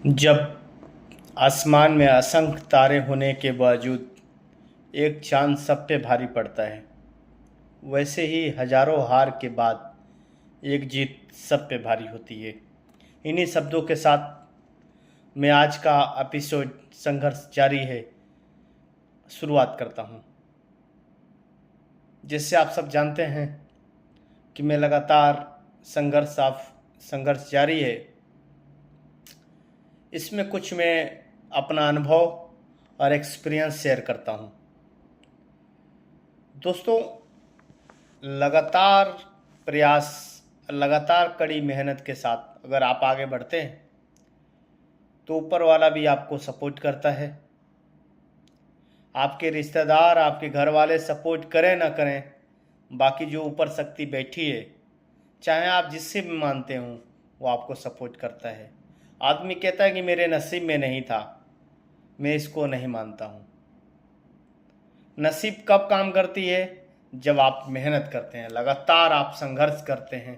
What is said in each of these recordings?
जब आसमान में असंख्य तारे होने के बावजूद एक चांद सब पे भारी पड़ता है, वैसे ही हजारों हार के बाद एक जीत सब पे भारी होती है। इन्हीं शब्दों के साथ मैं आज का एपिसोड संघर्ष जारी है शुरुआत करता हूँ। जैसे आप सब जानते हैं कि मैं लगातार संघर्ष जारी है। इसमें कुछ मैं अपना अनुभव और एक्सपीरियंस शेयर करता हूँ। दोस्तों, लगातार प्रयास, लगातार कड़ी मेहनत के साथ अगर आप आगे बढ़ते हैं तो ऊपर वाला भी आपको सपोर्ट करता है। आपके रिश्तेदार, आपके घर वाले सपोर्ट करें ना करें, बाकी जो ऊपर शक्ति बैठी है, चाहे आप जिससे भी मानते हो, वो आपको सपोर्ट करता है। आदमी कहता है कि मेरे नसीब में नहीं था, मैं इसको नहीं मानता हूँ। नसीब कब काम करती है? जब आप मेहनत करते हैं, लगातार आप संघर्ष करते हैं,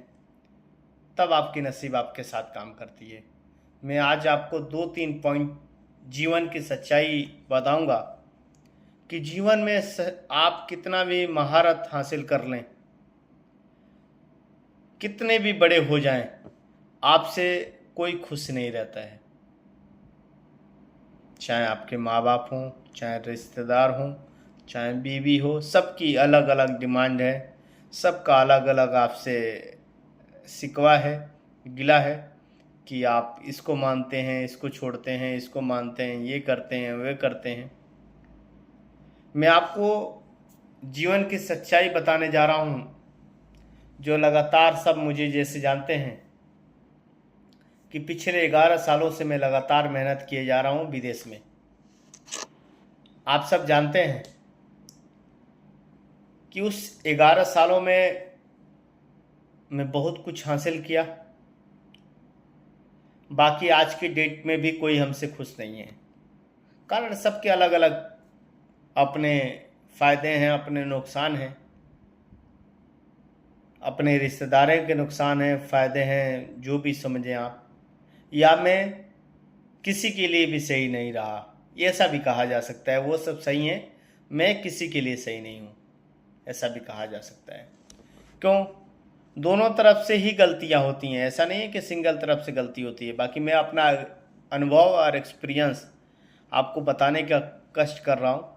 तब आपकी नसीब आपके साथ काम करती है। मैं आज आपको 2-3 पॉइंट जीवन की सच्चाई बताऊंगा कि जीवन में आप कितना भी महारत हासिल कर लें, कितने भी बड़े हो जाएं, आपसे कोई खुश नहीं रहता है। चाहे आपके माँ बाप हों, चाहे रिश्तेदार हों, चाहे बीवी हो, सबकी अलग अलग डिमांड है, सबका अलग अलग आपसे शिकवा है, गिला है कि आप इसको मानते हैं, इसको छोड़ते हैं, इसको मानते हैं, ये करते हैं, वे करते हैं। मैं आपको जीवन की सच्चाई बताने जा रहा हूँ, जो लगातार सब मुझे जैसे जानते हैं कि पिछले 11 सालों से मैं लगातार मेहनत किए जा रहा हूँ विदेश में। आप सब जानते हैं कि उस 11 सालों में मैं बहुत कुछ हासिल किया। बाकी आज की डेट में भी कोई हमसे खुश नहीं है। कारण सबके अलग अलग अपने फ़ायदे हैं, अपने नुकसान हैं, अपने रिश्तेदारों के नुकसान हैं, फ़ायदे हैं, जो भी समझें आप। या मैं किसी के लिए भी सही नहीं रहा, ऐसा भी कहा जा सकता है। वो सब सही हैं, मैं किसी के लिए सही नहीं हूँ, ऐसा भी कहा जा सकता है। क्यों? दोनों तरफ से ही गलतियाँ होती हैं, ऐसा नहीं है कि सिंगल तरफ से गलती होती है। बाकी मैं अपना अनुभव और एक्सपीरियंस आपको बताने का कष्ट कर रहा हूँ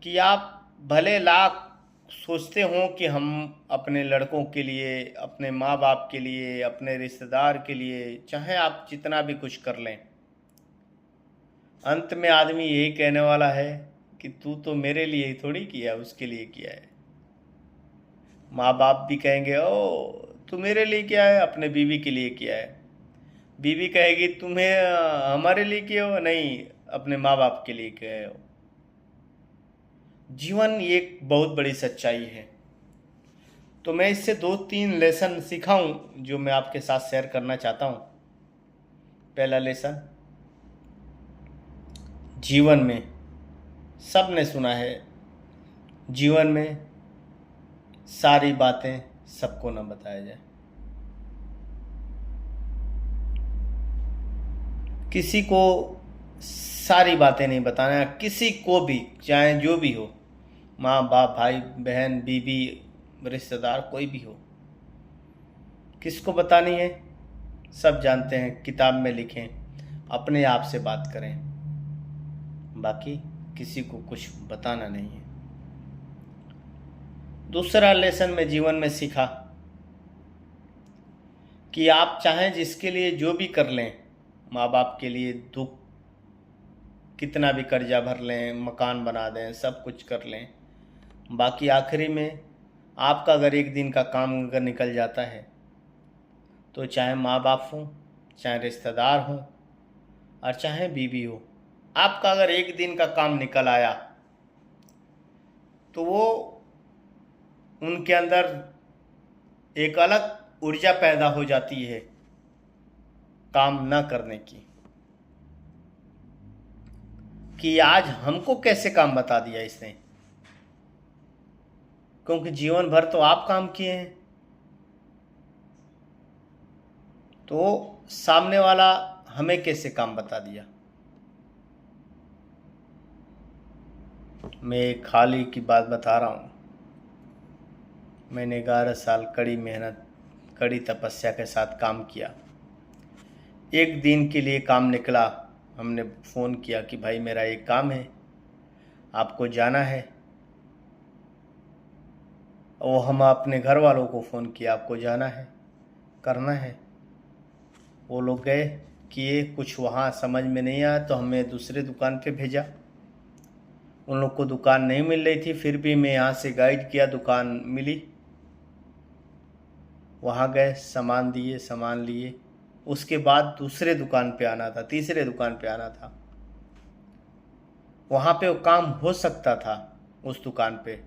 कि आप भले लाख सोचते हो कि हम अपने लड़कों के लिए, अपने माँ बाप के लिए, अपने रिश्तेदार के लिए, चाहे आप जितना भी कुछ कर लें, अंत में आदमी यही कहने वाला है कि तू तो मेरे लिए ही थोड़ी किया, उसके लिए किया है। माँ बाप भी कहेंगे ओ तू मेरे लिए किया है, अपने बीवी के लिए किया है। बीवी कहेगी तुम्हें हमारे लिए किए हो, नहीं अपने माँ बाप के लिए किए हो। जीवन एक बहुत बड़ी सच्चाई है। तो मैं इससे 2-3 लेसन सीखा हूँ जो मैं आपके साथ शेयर करना चाहता हूँ। पहला लेसन, जीवन में सब ने सुना है, जीवन में सारी बातें सबको न बताया जाए। किसी को सारी बातें नहीं बताना है, किसी को भी, चाहे जो भी हो, माँ बाप, भाई बहन, बीवी, रिश्तेदार, कोई भी हो, किसको बतानी है? सब जानते हैं, किताब में लिखें, अपने आप से बात करें, बाकी किसी को कुछ बताना नहीं है। दूसरा लेसन में जीवन में सीखा कि आप चाहें जिसके लिए जो भी कर लें, माँ बाप के लिए दुख, कितना भी कर्जा भर लें, मकान बना दें, सब कुछ कर लें, बाकी आखिरी में आपका अगर एक दिन का काम अगर निकल जाता है, तो चाहे माँ बाप हों, चाहे रिश्तेदार हों, और चाहे बीवी हो, आपका अगर एक दिन का काम निकल आया तो वो उनके अंदर एक अलग ऊर्जा पैदा हो जाती है काम न करने की, कि आज हमको कैसे काम बता दिया इसने। क्योंकि जीवन भर तो आप काम किए हैं, तो सामने वाला हमें कैसे काम बता दिया। मैं एक हाल ही की बात बता रहा हूँ। मैंने 11 साल कड़ी मेहनत, कड़ी तपस्या के साथ काम किया। एक दिन के लिए काम निकला, हमने फ़ोन किया कि भाई मेरा एक काम है, आपको जाना है। और हम अपने घर वालों को फ़ोन किया, आपको जाना है, करना है। वो लोग गए, किए, कुछ वहाँ समझ में नहीं आया तो हमें दूसरे दुकान पे भेजा। उन लोग को दुकान नहीं मिल रही थी, फिर भी मैं यहाँ से गाइड किया, दुकान मिली। वहाँ गए, सामान दिए, सामान लिए। उसके बाद दूसरे दुकान पे आना था, तीसरे दुकान पे आना था। वहाँ पे वो काम हो सकता था उस दुकान पे।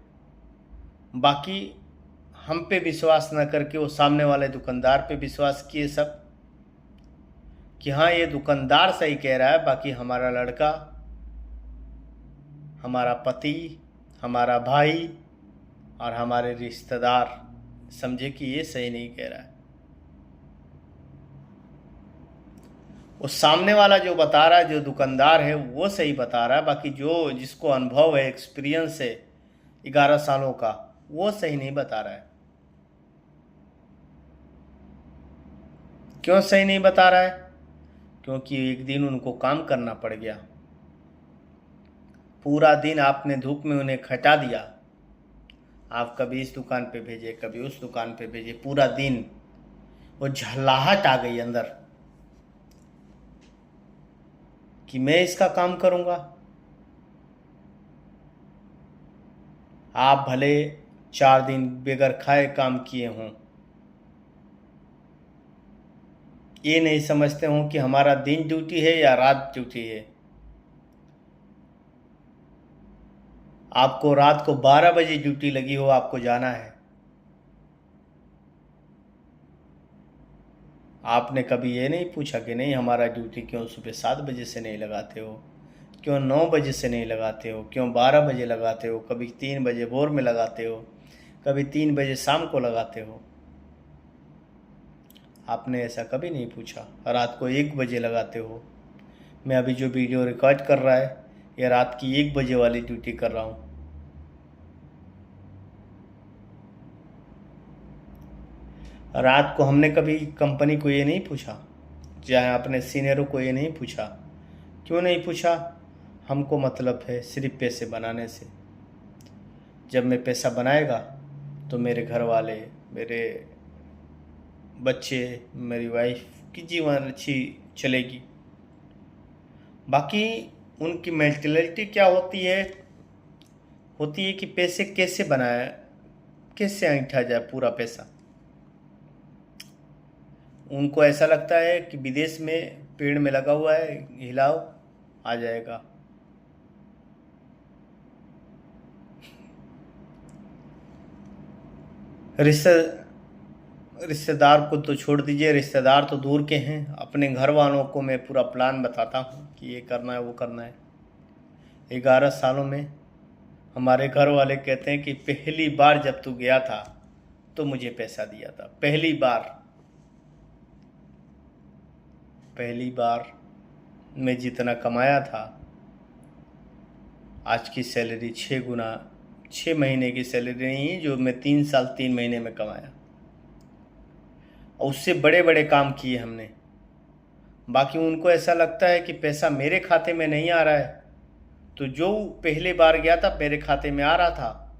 बाकी हम पे विश्वास न करके वो सामने वाले दुकानदार पे विश्वास किए सब, कि हाँ ये दुकानदार सही कह रहा है, बाकी हमारा लड़का, हमारा पति, हमारा भाई और हमारे रिश्तेदार समझे कि ये सही नहीं कह रहा है। वो सामने वाला जो बता रहा है, जो दुकानदार है वो सही बता रहा है, बाकी जो जिसको अनुभव है, एक्सपीरियंस है 11 सालों का, वो सही नहीं बता रहा है। क्यों सही नहीं बता रहा है? क्योंकि एक दिन उनको काम करना पड़ गया। पूरा दिन आपने धूप में उन्हें खटा दिया। आप कभी इस दुकान पे भेजे, कभी उस दुकान पे भेजे, पूरा दिन। वो झल्लाहट आ गई अंदर कि मैं इसका काम करूंगा। आप भले 4 दिन बेगर खाए काम किए हों, ये नहीं समझते हों कि हमारा दिन ड्यूटी है या रात ड्यूटी है। आपको रात को 12 बजे ड्यूटी लगी हो, आपको जाना है। आपने कभी ये नहीं पूछा कि नहीं हमारा ड्यूटी क्यों सुबह 7 बजे से नहीं लगाते हो, क्यों 9 बजे से नहीं लगाते हो, क्यों 12 बजे लगाते हो, कभी 3 बजे भोर में लगाते हो, कभी 3 बजे शाम को लगाते हो। आपने ऐसा कभी नहीं पूछा। रात को 1 बजे लगाते हो। मैं अभी जो वीडियो रिकॉर्ड कर रहा है, ये रात की 1 बजे वाली ड्यूटी कर रहा हूँ। रात को हमने कभी कंपनी को ये नहीं पूछा, चाहे अपने सीनियरों को ये नहीं पूछा। क्यों नहीं पूछा? हमको मतलब है सिर्फ पैसे बनाने से। जब मैं पैसा बनाएगा तो मेरे घर वाले, मेरे बच्चे, मेरी वाइफ की जीवन अच्छी चलेगी। बाकी उनकी मेंटलिटी क्या होती है? होती है कि पैसे कैसे बनाए, कैसे ऐंठा जाए पूरा पैसा। उनको ऐसा लगता है कि विदेश में पेड़ में लगा हुआ है, हिलाओ आ जाएगा। रिश्तेदार को तो छोड़ दीजिए, रिश्तेदार तो दूर के हैं। अपने घर वालों को मैं पूरा प्लान बताता हूँ कि ये करना है, वो करना है। 11 सालों में हमारे घर वाले कहते हैं कि पहली बार जब तू गया था तो मुझे पैसा दिया था। पहली बार मैं जितना कमाया था, आज की सैलरी 6 गुना, 6 महीने की सैलरी नहीं है जो मैं 3 साल 3 महीने में कमाया। और उससे बड़े बड़े काम किए हमने। बाकी उनको ऐसा लगता है कि पैसा मेरे खाते में नहीं आ रहा है, तो जो पहले बार गया था मेरे खाते में आ रहा था,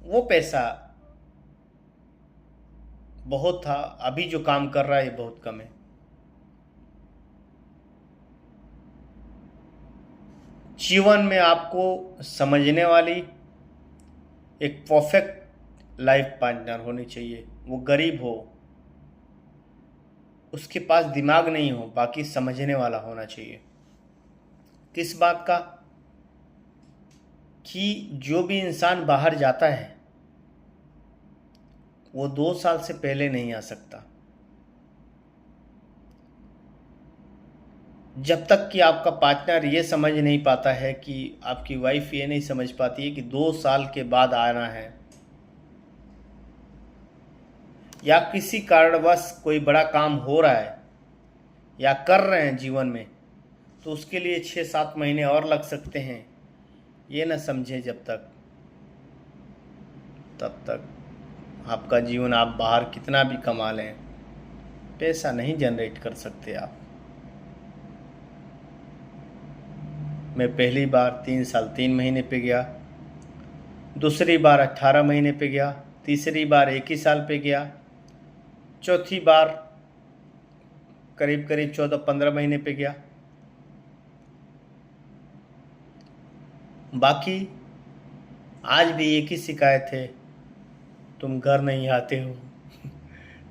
वो पैसा बहुत था। अभी जो काम कर रहा है ये बहुत कम है। जीवन में आपको समझने वाली एक परफेक्ट लाइफ पार्टनर होनी चाहिए। वो गरीब हो, उसके पास दिमाग नहीं हो, बाकी समझने वाला होना चाहिए। किस बात का? कि जो भी इंसान बाहर जाता है वो 2 साल से पहले नहीं आ सकता। जब तक कि आपका पार्टनर ये समझ नहीं पाता है, कि आपकी वाइफ ये नहीं समझ पाती है कि 2 साल के बाद आना है। या किसी कारणवश कोई बड़ा काम हो रहा है या कर रहे हैं जीवन में, तो उसके लिए 6-7 महीने और लग सकते हैं। ये न समझें जब तक, तब तक आपका जीवन, आप बाहर कितना भी कमा लें, पैसा नहीं जनरेट कर सकते आप। मैं पहली बार 3 साल 3 महीने पे गया, दूसरी बार 18 महीने पे गया, तीसरी बार 1 ही साल पे गया, चौथी बार करीब करीब 14-15 महीने पे गया। बाकी आज भी एक ही शिकायत है, तुम घर नहीं आते हो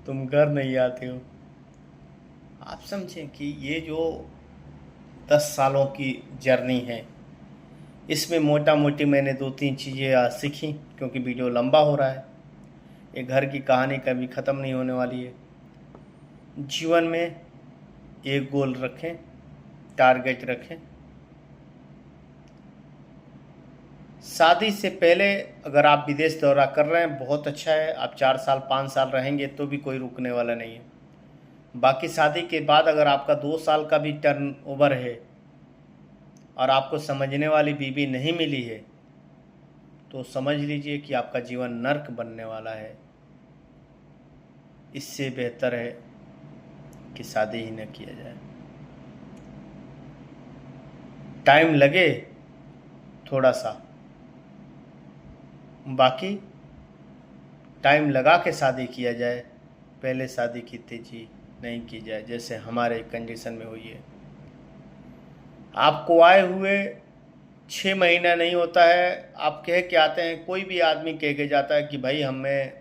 तुम घर नहीं आते हो। आप समझें कि ये जो 10 सालों की जर्नी है, इसमें मोटा मोटी मैंने 2-3 चीज़ें आज सीखी, क्योंकि वीडियो लंबा हो रहा है। ये घर की कहानी कभी ख़त्म नहीं होने वाली है। जीवन में एक गोल रखें, टारगेट रखें। शादी से पहले अगर आप विदेश दौरा कर रहे हैं, बहुत अच्छा है, आप 4 साल 5 साल रहेंगे तो भी कोई रुकने वाला नहीं है। बाकी शादी के बाद अगर आपका 2 साल का भी टर्न ओवर है और आपको समझने वाली बीवी नहीं मिली है, तो समझ लीजिए कि आपका जीवन नर्क बनने वाला है। इससे बेहतर है कि शादी ही न किया जाए। टाइम लगे थोड़ा सा, बाकी टाइम लगा के शादी किया जाए, पहले शादी की तेजी नहीं की जाए, जैसे हमारे कंडीशन में हुई है। आपको आए हुए 6 महीना नहीं होता है, आप कह के आते हैं, कोई भी आदमी कह के जाता है कि भाई मैं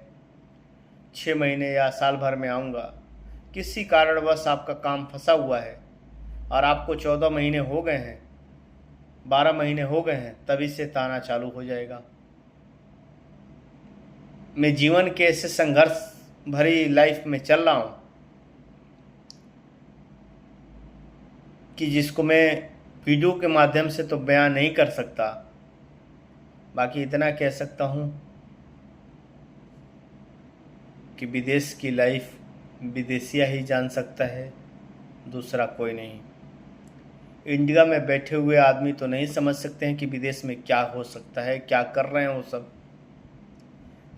6 महीने या साल भर में आऊँगा। किसी कारणवश आपका काम फंसा हुआ है और आपको 14 महीने हो गए हैं, 12 महीने हो गए हैं, तभी से ताना चालू हो जाएगा। मैं जीवन के ऐसे संघर्ष भरी लाइफ में चल रहा हूँ कि जिसको मैं वीडियो के माध्यम से तो बयान नहीं कर सकता। बाकी इतना कह सकता हूँ कि विदेश की लाइफ विदेशिया ही जान सकता है, दूसरा कोई नहीं। इंडिया में बैठे हुए आदमी तो नहीं समझ सकते हैं कि विदेश में क्या हो सकता है, क्या कर रहे हैं वो सब।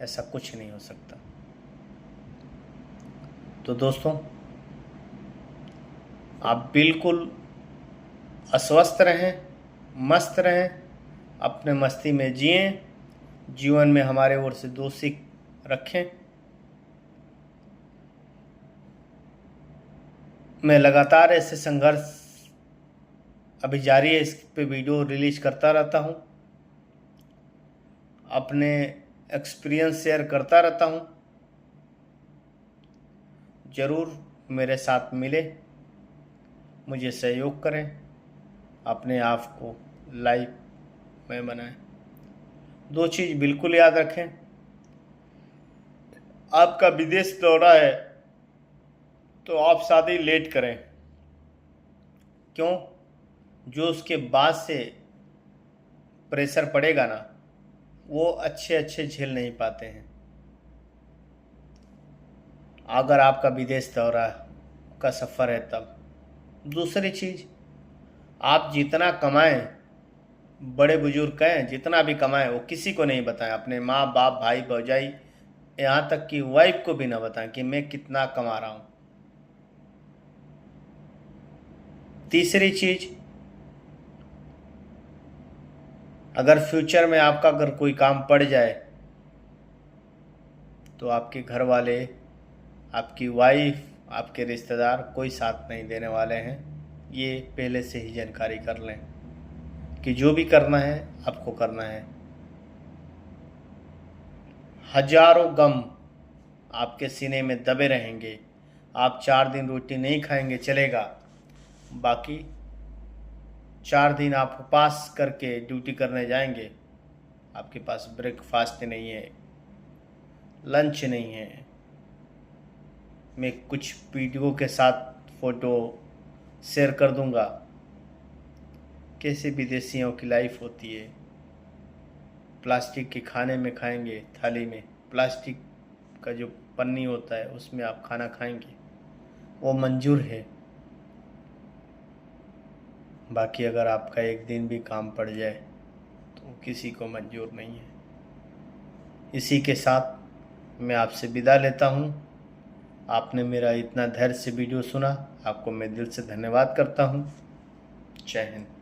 ऐसा कुछ नहीं हो सकता। तो दोस्तों, आप बिल्कुल अस्वस्थ रहें, मस्त रहें, अपने मस्ती में जिएं, जीवन में हमारे ओर से 2 सीख रखें। मैं लगातार ऐसे संघर्ष अभी जारी है, इस पे वीडियो रिलीज करता रहता हूँ, अपने एक्सपीरियंस शेयर करता रहता हूँ। ज़रूर मेरे साथ मिले, मुझे सहयोग करें, अपने आप को लाइफ में बनाएं। 2 चीज़ बिल्कुल याद रखें, आपका विदेश दौरा है तो आप शादी लेट करें। क्यों? जो उसके बाद से प्रेशर पड़ेगा ना, वो अच्छे झेल नहीं पाते हैं। अगर आपका विदेश दौरा का सफ़र है तब। दूसरी चीज़, आप जितना कमाएं, बड़े बुजुर्ग कहें जितना भी कमाएं, वो किसी को नहीं बताएं। अपने माँ बाप, भाई भौजाई, यहाँ तक कि वाइफ को भी ना बताएं कि मैं कितना कमा रहा हूँ। तीसरी चीज़, अगर फ्यूचर में आपका अगर कोई काम पड़ जाए तो आपके घर वाले, आपकी वाइफ, आपके रिश्तेदार कोई साथ नहीं देने वाले हैं। ये पहले से ही जानकारी कर लें कि जो भी करना है आपको करना है। हजारों गम आपके सीने में दबे रहेंगे। आप 4 दिन रोटी नहीं खाएंगे चलेगा, बाकी 4 दिन आप उपवास करके ड्यूटी करने जाएंगे, आपके पास ब्रेकफास्ट नहीं है, लंच नहीं है। मैं कुछ वीडियो के साथ फ़ोटो शेयर कर दूंगा, कैसे विदेशियों की लाइफ होती है। प्लास्टिक के खाने में खाएंगे, थाली में प्लास्टिक का जो पन्नी होता है उसमें आप खाना खाएंगे, वो मंजूर है। बाकी अगर आपका एक दिन भी काम पड़ जाए तो किसी को मंजूर नहीं है। इसी के साथ मैं आपसे विदा लेता हूँ। आपने मेरा इतना धैर्य से वीडियो सुना, आपको मैं दिल से धन्यवाद करता हूँ। जय हिंद।